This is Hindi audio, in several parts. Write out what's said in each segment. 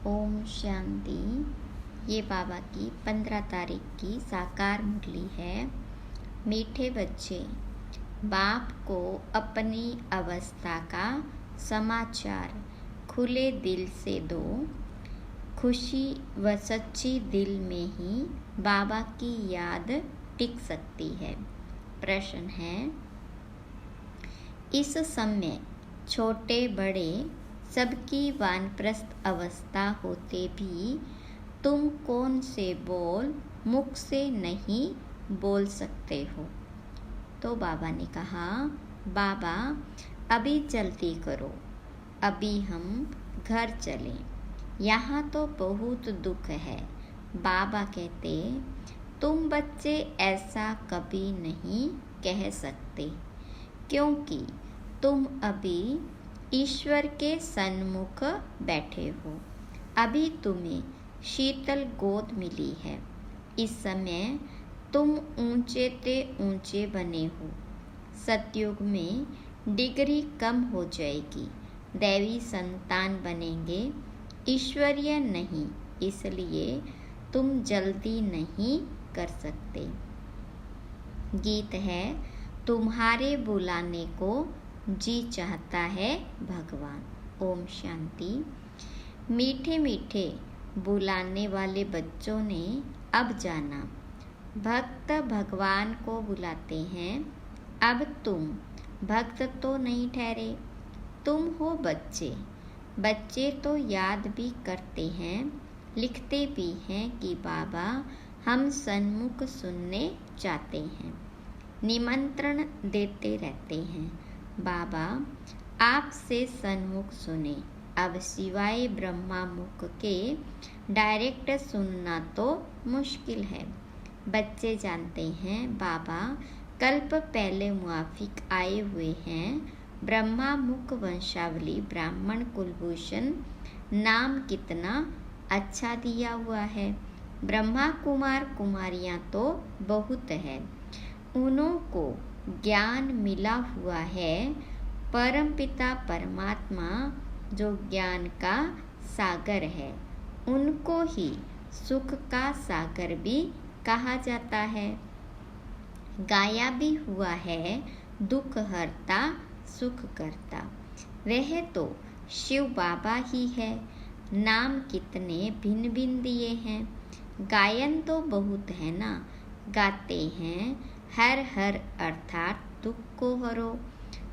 ओम शांति। ये बाबा की 15 तारीख की साकार मुरली है। मीठे बच्चे, बाप को अपनी अवस्था का समाचार खुले दिल से दो। खुशी व सच्ची दिल में ही बाबा की याद टिक सकती है। प्रश्न है, इस समय छोटे बड़े सबकी वानप्रस्थ अवस्था होते भी तुम कौन से बोल मुख से नहीं बोल सकते हो? तो बाबा ने कहा, बाबा अभी जल्दी करो, अभी हम घर चलें, यहाँ तो बहुत दुख है। बाबा कहते, तुम बच्चे ऐसा कभी नहीं कह सकते, क्योंकि तुम अभी ईश्वर के सन्मुख बैठे हो। अभी तुम्हें शीतल गोद मिली है। इस समय तुम ऊंचे ते ऊंचे बने हो। सतयुग में डिग्री कम हो जाएगी, दैवी संतान बनेंगे, ईश्वरीय नहीं, इसलिए तुम जल्दी नहीं कर सकते। गीत है, तुम्हारे बुलाने को जी चाहता है भगवान। ओम शांति। मीठे मीठे बुलाने वाले बच्चों ने अब जाना, भक्त भगवान को बुलाते हैं। अब तुम भक्त तो नहीं ठहरे, तुम हो बच्चे। बच्चे तो याद भी करते हैं, लिखते भी हैं कि बाबा हम सन्मुख सुनने चाहते हैं, निमंत्रण देते रहते हैं। बाबा आपसे सन्मुख सुने। अब सिवाय ब्रह्मा मुख के डायरेक्ट सुनना तो मुश्किल है। बच्चे जानते हैं बाबा कल्प पहले मुआफिक आए हुए हैं। ब्रह्मा मुख वंशावली ब्राह्मण कुलभूषण नाम कितना अच्छा दिया हुआ है। ब्रह्मा कुमार कुमारियाँ तो बहुत है, उन्हों को ज्ञान मिला हुआ है। परमपिता परमात्मा जो ज्ञान का सागर है, उनको ही सुख का सागर भी कहा जाता है। गाया भी हुआ है, दुख हरता सुख करता, वह तो शिव बाबा ही है। नाम कितने भिन्न भिन्न दिए हैं, गायन तो बहुत है ना। गाते हैं हर हर अर्थात दुख को हरो,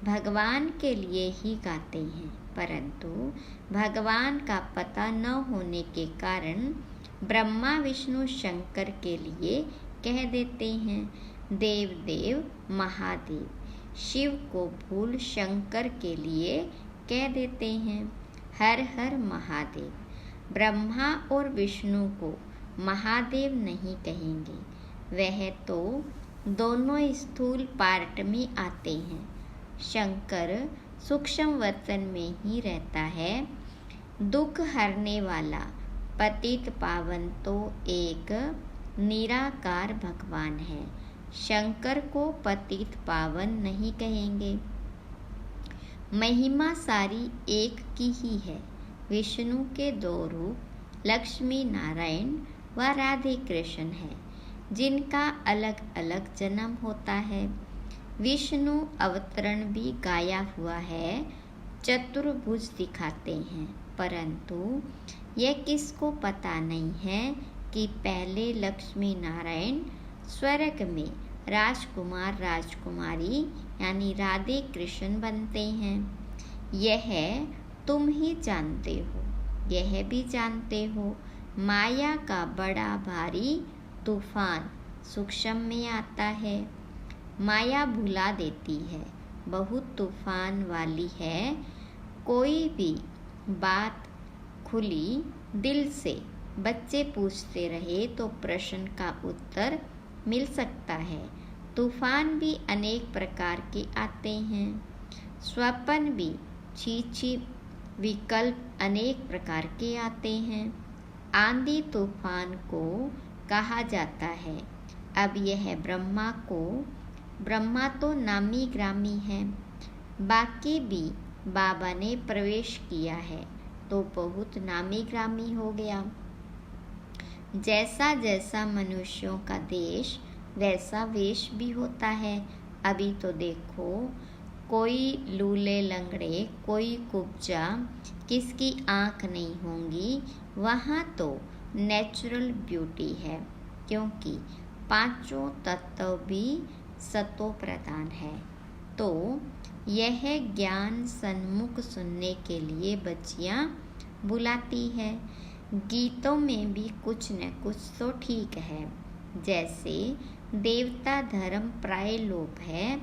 भगवान के लिए ही गाते हैं। परंतु भगवान का पता न होने के कारण ब्रह्मा विष्णु शंकर के लिए कह देते हैं देव देव महादेव। शिव को भूल शंकर के लिए कह देते हैं हर हर महादेव। ब्रह्मा और विष्णु को महादेव नहीं कहेंगे, वह तो दोनों स्थूल पार्ट में आते हैं। शंकर सूक्ष्म वतन में ही रहता है। दुख हरने वाला पतित पावन तो एक निराकार भगवान है। शंकर को पतित पावन नहीं कहेंगे। महिमा सारी एक की ही है। विष्णु के दो रूप लक्ष्मी नारायण व राधे कृष्ण है, जिनका अलग अलग जन्म होता है। विष्णु अवतरण भी गाया हुआ है, चतुर्भुज दिखाते हैं, परंतु यह किसको पता नहीं है कि पहले लक्ष्मी नारायण स्वर्ग में राजकुमार राजकुमारी यानी राधे कृष्ण बनते हैं। यह तुम ही जानते हो, यह भी जानते हो। माया का बड़ा भारी तूफान सूक्ष्म में आता है। माया भुला देती है, बहुत तूफान वाली है। कोई भी बात खुली दिल से बच्चे पूछते रहे तो प्रश्न का उत्तर मिल सकता है। तूफान भी अनेक प्रकार के आते हैं, स्वप्न भी छी विकल्प अनेक प्रकार के आते हैं। आंधी तूफान को कहा जाता है। अब यह ब्रह्मा तो नामी ग्रामी है, बाकी भी बाबा ने प्रवेश किया है। तो बहुत नामी ग्रामी हो गया। जैसा जैसा मनुष्यों का देश वैसा वेश भी होता है। अभी तो देखो, कोई लूले लंगड़े, कोई कुब्जा, किसकी आँख नहीं होंगी, वहाँ तो नेचुरल ब्यूटी है, क्योंकि पांचों तत्व भी सतो प्रधान है। तो यह ज्ञान सन्मुख सुनने के लिए बच्चियाँ बुलाती है। गीतों में भी कुछ न कुछ तो ठीक है। जैसे देवता धर्म प्राय लोप है,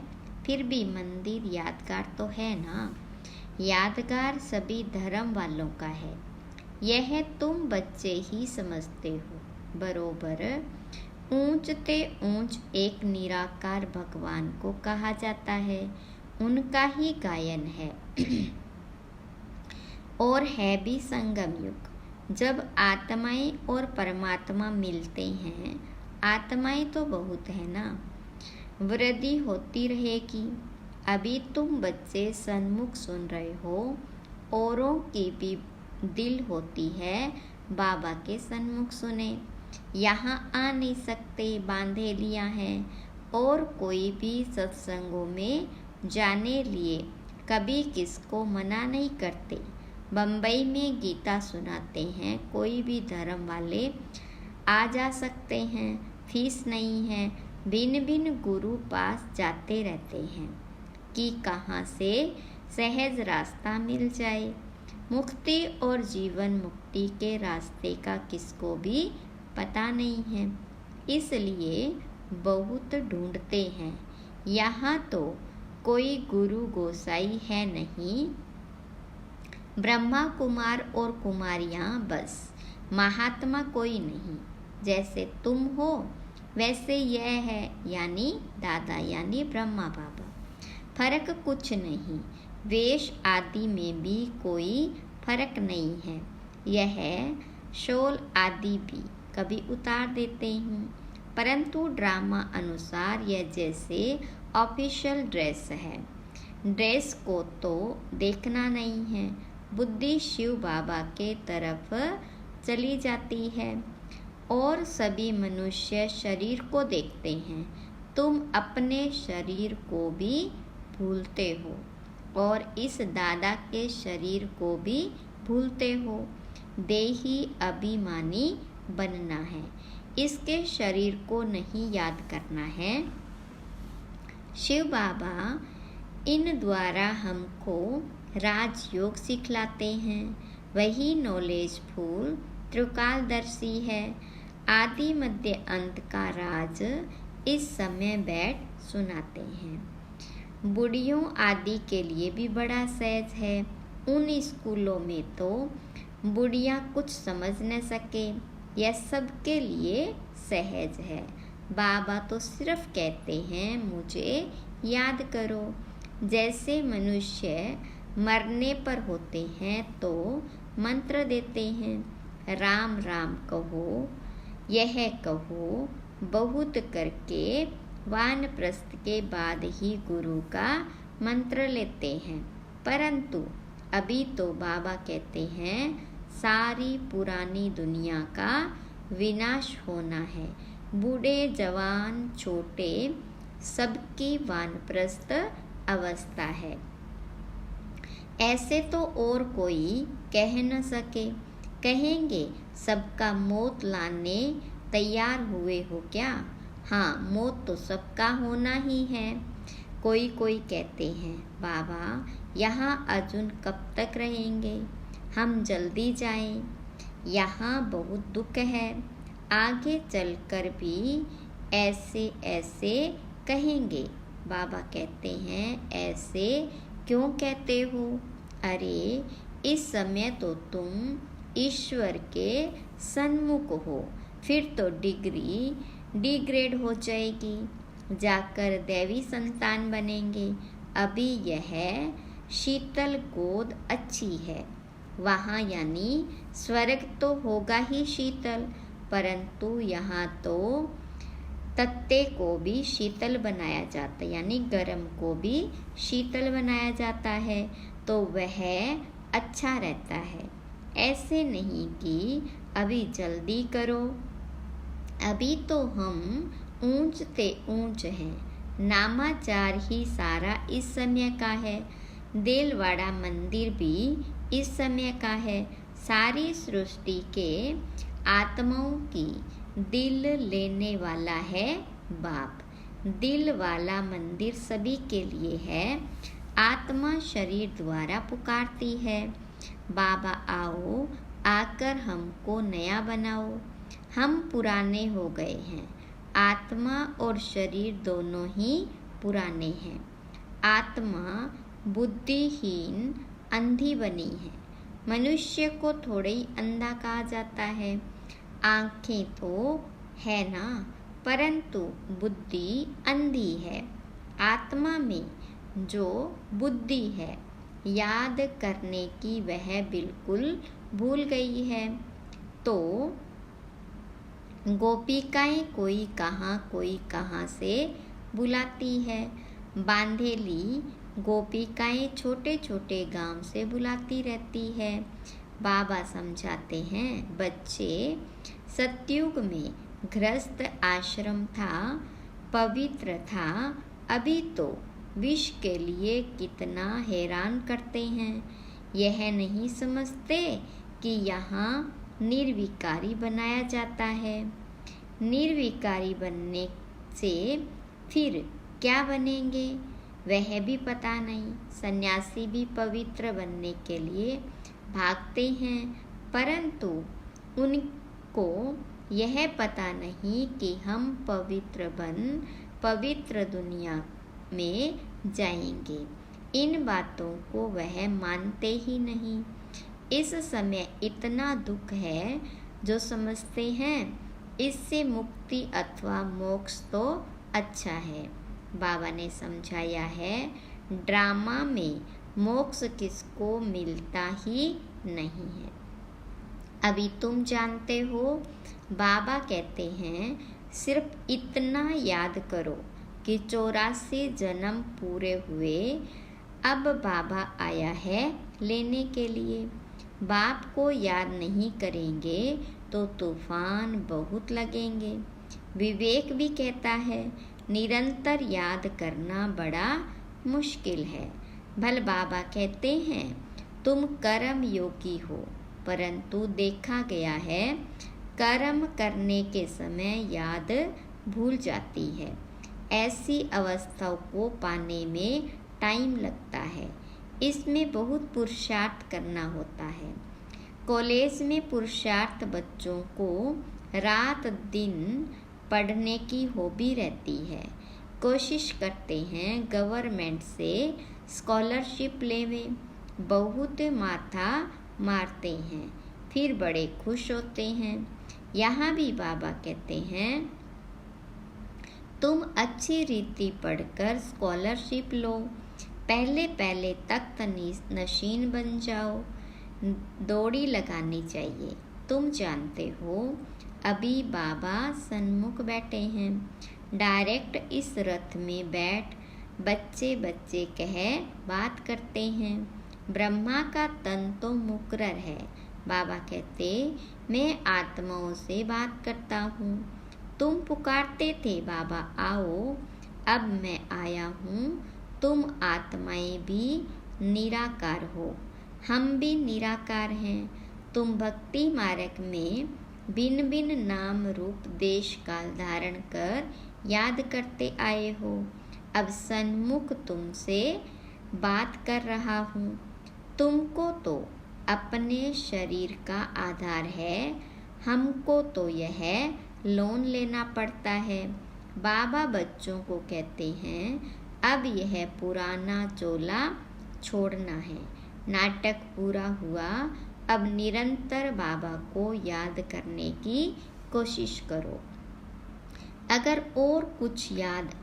फिर भी मंदिर यादगार तो है ना। यादगार सभी धर्म वालों का है, यह तुम बच्चे ही समझते हो। बरोबर ऊंचते ऊंच एक निराकार भगवान को कहा जाता है, उनका ही गायन है। और है भी संगम युग। जब आत्माएं और परमात्मा मिलते हैं, आत्माएं तो बहुत है ना, वृद्धि होती रहेगी। अभी तुम बच्चे सन्मुख सुन रहे हो, औरों की भी दिल होती है बाबा के सन्मुख सुने। यहाँ आ नहीं सकते, बांधे लिया है। और कोई भी सत्संगों में जाने लिए कभी किसको मना नहीं करते। बम्बई में गीता सुनाते हैं, कोई भी धर्म वाले आ जा सकते हैं, फीस नहीं है। भिन्न भिन्न गुरु पास जाते रहते हैं कि कहाँ से सहज रास्ता मिल जाए। मुक्ति और जीवन मुक्ति के रास्ते का किसको भी पता नहीं है, इसलिए बहुत ढूंढते हैं। यहाँ तो कोई गुरु गोसाई है नहीं, ब्रह्मा कुमार और कुमारियाँ बस, महात्मा कोई नहीं। जैसे तुम हो वैसे यह है, यानी दादा यानी ब्रह्मा बाबा। फर्क कुछ नहीं, वेश आदि में भी कोई फर्क नहीं है। यह शोल आदि भी कभी उतार देते हूँ, परंतु ड्रामा अनुसार यह जैसे ऑफिशियल ड्रेस है। ड्रेस को तो देखना नहीं है, बुद्धि शिव बाबा के तरफ चली जाती है और सभी मनुष्य शरीर को देखते हैं। तुम अपने शरीर को भी भूलते हो और इस दादा के शरीर को भी भूलते हो। देही अभिमानी बनना है, इसके शरीर को नहीं याद करना है। शिव बाबा इन द्वारा हमको राजयोग सिखलाते हैं। वही नॉलेज फुल त्रिकालदर्शी है। आदि मध्य अंत का राज इस समय बैठ सुनाते हैं। बुढ़ियों आदि के लिए भी बड़ा सहज है। उन स्कूलों में तो बुढ़ियाँ कुछ समझ न सके, यह सबके लिए सहज है। बाबा तो सिर्फ कहते हैं मुझे याद करो। जैसे मनुष्य मरने पर होते हैं तो मंत्र देते हैं, राम राम कहो, यह कहो, बहुत करके वानप्रस्थ के बाद ही गुरु का मंत्र लेते हैं। परंतु अभी तो बाबा कहते हैं सारी पुरानी दुनिया का विनाश होना है। बूढ़े जवान छोटे सबकी वानप्रस्थ अवस्था है। ऐसे तो और कोई कह न सके। कहेंगे सबका मौत लाने तैयार हुए हो क्या? हाँ, मौत तो सबका होना ही है। कोई कोई कहते हैं बाबा यहाँ अर्जुन कब तक रहेंगे, हम जल्दी जाएं। यहाँ बहुत दुख है, आगे चलकर भी ऐसे ऐसे कहेंगे। बाबा कहते हैं ऐसे क्यों कहते हो? अरे इस समय तो तुम ईश्वर के सन्मुख हो, फिर तो डिग्री डिग्रेड हो जाएगी, जाकर दैवी संतान बनेंगे। अभी यह शीतल गोद अच्छी है, वहाँ यानी स्वर्ग तो होगा ही शीतल, परंतु यहाँ तो तत्ते को भी शीतल बनाया जाता है, यानी गर्म को भी शीतल बनाया जाता है, तो वह अच्छा रहता है। ऐसे नहीं कि अभी जल्दी करो, अभी तो हम ऊंचते ऊंच हैं, नामाचार ही सारा इस समय का है, देलवाड़ा मंदिर भी इस समय का है, सारी सृष्टि के आत्माओं की दिल लेने वाला है बाप। दिल वाला मंदिर सभी के लिए है, आत्मा शरीर द्वारा पुकारती है, बाबा आओ आकर हमको नया बनाओ, हम पुराने हो गए हैं, आत्मा और शरीर दोनों ही पुराने हैं। आत्मा बुद्धिहीन अंधी बनी है, मनुष्य को थोड़े ही अंधा कहा जाता है, आँखें तो है ना, परंतु बुद्धि अंधी है। आत्मा में जो बुद्धि है याद करने की वह बिल्कुल भूल गई है। तो गोपिकाएं कोई कहाँ से बुलाती है, बांधेली गोपिकाएं छोटे छोटे गांव से बुलाती रहती है। बाबा समझाते हैं, बच्चे सतयुग में गृहस्थ आश्रम था, पवित्र था, अभी तो विष के लिए कितना हैरान करते हैं, यह नहीं समझते कि यहाँ निर्विकारी बनाया जाता है। निर्विकारी बनने से फिर क्या बनेंगे वह भी पता नहीं। सन्यासी भी पवित्र बनने के लिए भागते हैं, परंतु उनको यह पता नहीं कि हम पवित्र बन पवित्र दुनिया में जाएंगे। इन बातों को वह मानते ही नहीं। इस समय इतना दुख है, जो समझते हैं इससे मुक्ति अथवा मोक्ष तो अच्छा है। बाबा ने समझाया है, ड्रामा में मोक्ष किसको मिलता ही नहीं है। अभी तुम जानते हो, बाबा कहते हैं सिर्फ इतना याद करो कि 84 जन्म पूरे हुए, अब बाबा आया है लेने के लिए। बाप को याद नहीं करेंगे तो तूफान बहुत लगेंगे। विवेक भी कहता है निरंतर याद करना बड़ा मुश्किल है। भल बाबा कहते हैं तुम कर्म योगी हो, परंतु देखा गया है कर्म करने के समय याद भूल जाती है। ऐसी अवस्थाओं को पाने में टाइम लगता है, इसमें बहुत पुरुषार्थ करना होता है। कॉलेज में पुरुषार्थ बच्चों को रात दिन पढ़ने की हॉबी रहती है, कोशिश करते हैं गवर्नमेंट से स्कॉलरशिप लेवें, बहुत माथा मारते हैं, फिर बड़े खुश होते हैं। यहाँ भी बाबा कहते हैं तुम अच्छी रीति पढ़कर स्कॉलरशिप लो, पहले पहले तख्त नशीन बन जाओ, दौड़ी लगानी चाहिए। तुम जानते हो अभी बाबा सन्मुख बैठे हैं, डायरेक्ट इस रथ में बैठ बच्चे बच्चे कह बात करते हैं। ब्रह्मा का तन तो मुकर्रर है। बाबा कहते मैं आत्माओं से बात करता हूँ। तुम पुकारते थे बाबा आओ, अब मैं आया हूँ। तुम आत्माएं भी निराकार हो, हम भी निराकार हैं। तुम भक्ति मार्ग में भिन्न भिन्न नाम रूप देश काल धारण कर याद करते आए हो। अब सन्मुख तुमसे बात कर रहा हूँ। तुमको तो अपने शरीर का आधार है, हमको तो यह लोन लेना पड़ता है। बाबा बच्चों को कहते हैं अब यह पुराना चोला छोड़ना है। नाटक पूरा हुआ, अब निरंतर बाबा को याद करने की कोशिश करो। अगर और कुछ याद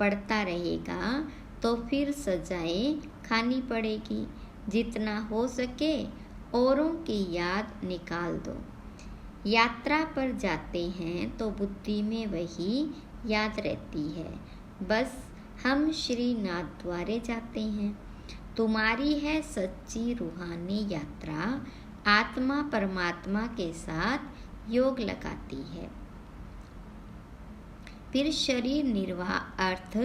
पड़ता रहेगा तो फिर सजाएं खानी पड़ेगी। जितना हो सके औरों की याद निकाल दो। यात्रा पर जाते हैं तो बुद्धि में वही याद रहती है, बस हम श्रीनाथ द्वारे जाते हैं। तुम्हारी है सच्ची रूहानी यात्रा, आत्मा परमात्मा के साथ योग लगाती है। फिर शरीर निर्वाह अर्थ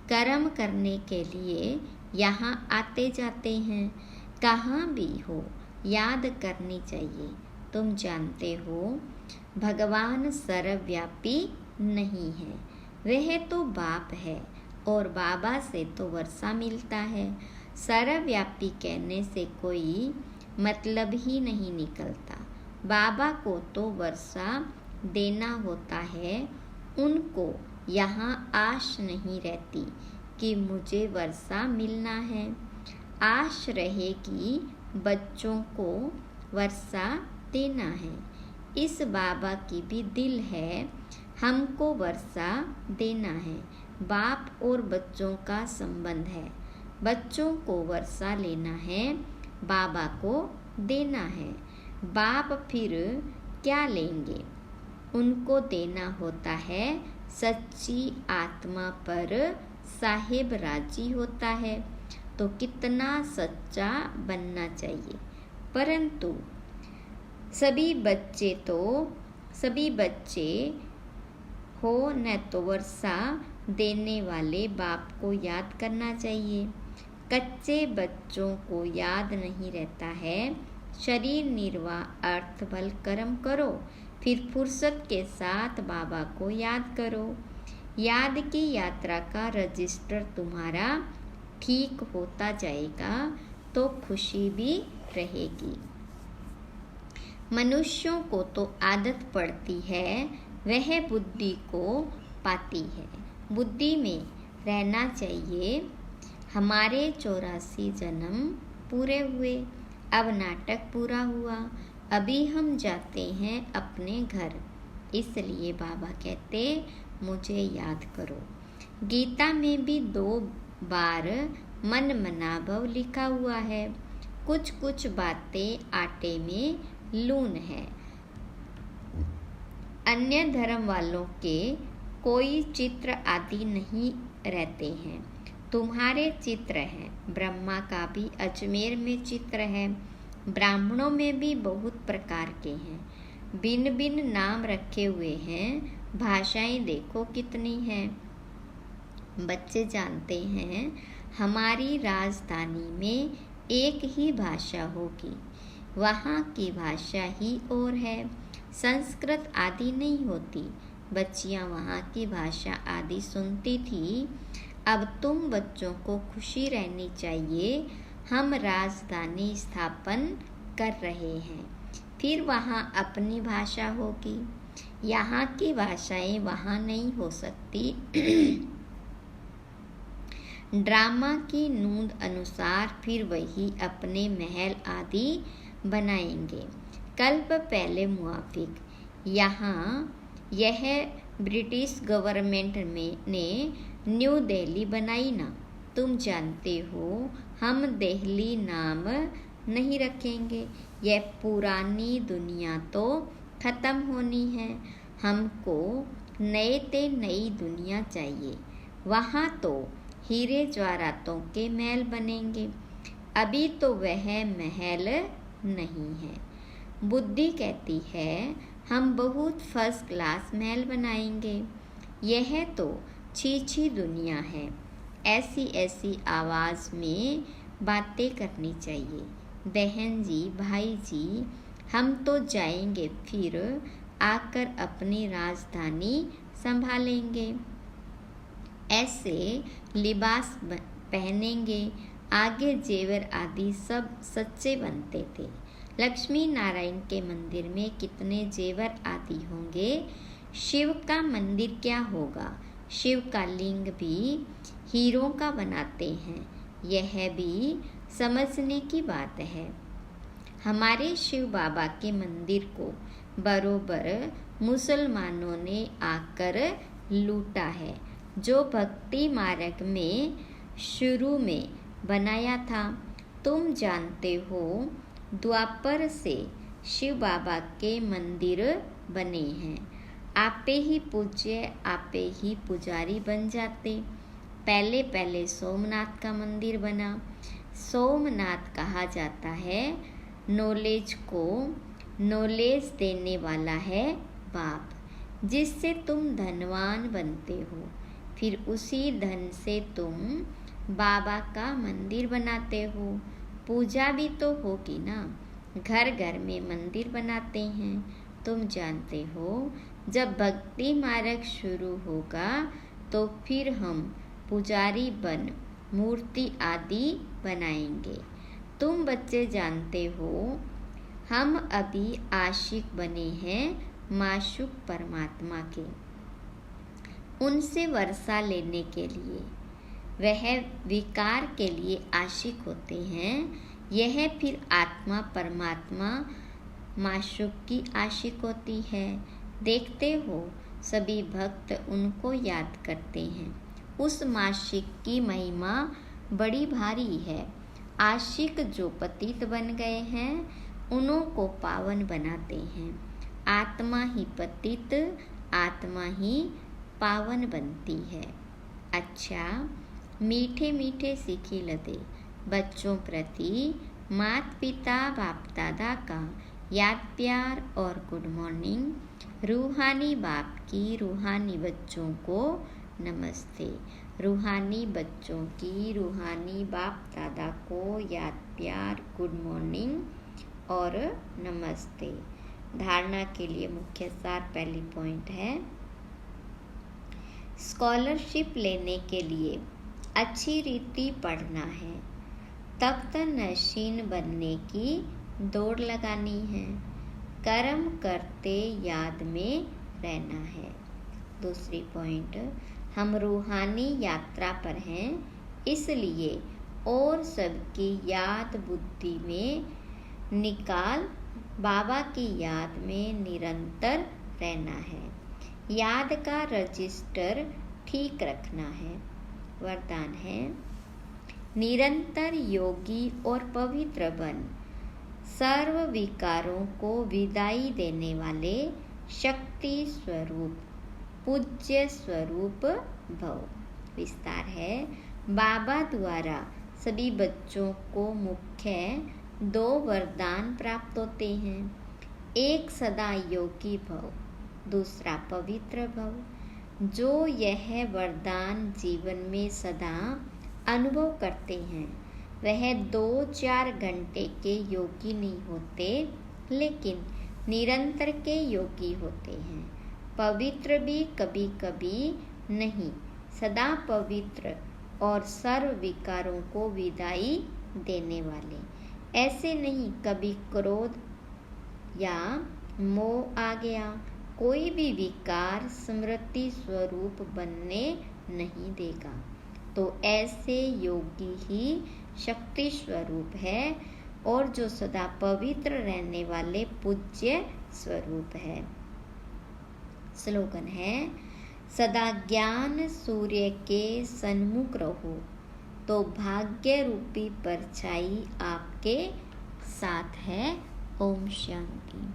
कर्म करने के लिए यहाँ आते जाते हैं। कहाँ भी हो याद करनी चाहिए। तुम जानते हो भगवान सर्वव्यापी नहीं है, वह तो बाप है और बाबा से तो वर्षा मिलता है। सर्वव्यापी कहने से कोई मतलब ही नहीं निकलता। बाबा को तो वर्षा देना होता है। उनको यहाँ आश नहीं रहती कि मुझे वर्षा मिलना है। आश रहेगी बच्चों को वर्षा देना है। इस बाबा की भी दिल है, हमको वर्षा देना है। बाप और बच्चों का संबंध है। बच्चों को वर्षा लेना है, बाबा को देना है। बाप फिर क्या लेंगे? उनको देना होता है सच्ची आत्मा पर साहिब राजी होता है। तो कितना सच्चा बनना चाहिए। परंतु सभी बच्चे हो न तो वर्षा देने वाले बाप को याद करना चाहिए। कच्चे बच्चों को याद नहीं रहता है। शरीर निर्वाह अर्थ बल कर्म करो, फिर फुर्सत के साथ बाबा को याद करो। याद की यात्रा का रजिस्टर तुम्हारा ठीक होता जाएगा तो खुशी भी रहेगी। मनुष्यों को तो आदत पड़ती है, वह बुद्धि को पाती है। बुद्धि में रहना चाहिए। हमारे 84 जन्म पूरे हुए, अब नाटक पूरा हुआ। अभी हम जाते हैं अपने घर। इसलिए बाबा कहते मुझे याद करो। गीता में भी 2 बार मन मनाभव लिखा हुआ है। कुछ कुछ बातें आटे में लून है। अन्य धर्म वालों के कोई चित्र आदि नहीं रहते हैं, तुम्हारे चित्र हैं। ब्रह्मा का भी अजमेर में चित्र है। ब्राह्मणों में भी बहुत प्रकार के हैं, भिन्न भिन्न नाम रखे हुए हैं। भाषाएं देखो कितनी हैं। बच्चे जानते हैं हमारी राजधानी में एक ही भाषा होगी, वहाँ की भाषा ही और है। संस्कृत आदि नहीं होती। बच्चियाँ वहाँ की भाषा आदि सुनती थी। अब तुम बच्चों को खुशी रहनी चाहिए। हम राजधानी स्थापन कर रहे हैं, फिर वहाँ अपनी भाषा होगी। यहाँ की भाषाएं वहाँ नहीं हो सकती। ड्रामा की नूंद अनुसार फिर वही अपने महल आदि बनाएंगे। कल्प पहले मुआफिक यहाँ यह ब्रिटिश गवर्नमेंट ने न्यू दिल्ली बनाई ना। तुम जानते हो हम दिल्ली नाम नहीं रखेंगे। यह पुरानी दुनिया तो खत्म होनी है। हमको नई दुनिया चाहिए। वहाँ तो हीरे जवाहरातों के महल बनेंगे। अभी तो वह महल नहीं है। बुद्धि कहती है हम बहुत फर्स्ट क्लास महल बनाएंगे। यह तो छी दुनिया है। ऐसी आवाज़ में बातें करनी चाहिए। बहन जी, भाई जी, हम तो जाएंगे, फिर आकर अपनी राजधानी संभालेंगे। ऐसे लिबास पहनेंगे। आगे जेवर आदि सब सच्चे बनते थे। लक्ष्मी नारायण के मंदिर में कितने जेवर आदि होंगे। शिव का मंदिर क्या होगा। शिव का लिंग भी हीरों का बनाते हैं। यह भी समझने की बात है। हमारे शिव बाबा के मंदिर को बरोबर मुसलमानों ने आकर लूटा है, जो भक्ति मार्ग में शुरू में बनाया था। तुम जानते हो द्वापर से शिव बाबा के मंदिर बने हैं। आपे ही पूज्य, आपे ही पुजारी बन जाते। पहले सोमनाथ का मंदिर बना। सोमनाथ कहा जाता है नॉलेज को नॉलेज देने वाला है बाप, जिससे तुम धनवान बनते हो। फिर उसी धन से तुम बाबा का मंदिर बनाते हो। पूजा भी तो होगी ना, घर घर में मंदिर बनाते हैं। तुम जानते हो जब भक्ति मार्ग शुरू होगा तो फिर हम पुजारी बन मूर्ति आदि बनाएंगे। तुम बच्चे जानते हो हम अभी आशिक बने हैं माशूक परमात्मा के, उनसे वर्षा लेने के लिए। वह विकार के लिए आशिक होते हैं, यह फिर आत्मा परमात्मा माशूक की आशिक होती है। देखते हो सभी भक्त उनको याद करते हैं। उस माशिक की महिमा बड़ी भारी है। आशिक जो पतित बन गए हैं उन्हों को पावन बनाते हैं। आत्मा ही पतित, आत्मा ही पावन बनती है। अच्छा, मीठे मीठे सीखी लदे बच्चों प्रति माता पिता बाप दादा का याद प्यार और गुड मॉर्निंग। रूहानी बाप की रूहानी बच्चों को नमस्ते। रूहानी बच्चों की रूहानी बाप दादा को याद प्यार गुड मॉर्निंग और नमस्ते। धारणा के लिए मुख्य सार पहली पॉइंट है, स्कॉलरशिप लेने के लिए अच्छी रीति पढ़ना है। तख्त नशीन बनने की दौड़ लगानी है। कर्म करते याद में रहना है। दूसरी पॉइंट, हम रूहानी यात्रा पर हैं, इसलिए और सबकी याद बुद्धि में निकाल बाबा की याद में निरंतर रहना है। याद का रजिस्टर ठीक रखना है। वरदान है, निरंतर योगी और पवित्र बन, सर्व विकारों को विदाई देने वाले शक्ति स्वरूप पूज्य स्वरूप भव। विस्तार है, बाबा द्वारा सभी बच्चों को मुख्य 2 वरदान प्राप्त होते हैं। एक सदा योगी भव, दूसरा पवित्र भव। जो यह वरदान जीवन में सदा अनुभव करते हैं वह 2-4 घंटे के योगी नहीं होते, लेकिन निरंतर के योगी होते हैं। पवित्र भी कभी कभी नहीं, सदा पवित्र और सर्व विकारों को विदाई देने वाले। ऐसे नहीं कभी क्रोध या मोह आ गया, कोई भी विकार स्मृति स्वरूप बनने नहीं देगा। तो ऐसे योगी ही शक्ति स्वरूप है और जो सदा पवित्र रहने वाले पूज्य स्वरूप है। स्लोगन है, सदा ज्ञान सूर्य के सन्मुख रहो तो भाग्य रूपी परछाई आपके साथ है। ओम शांति।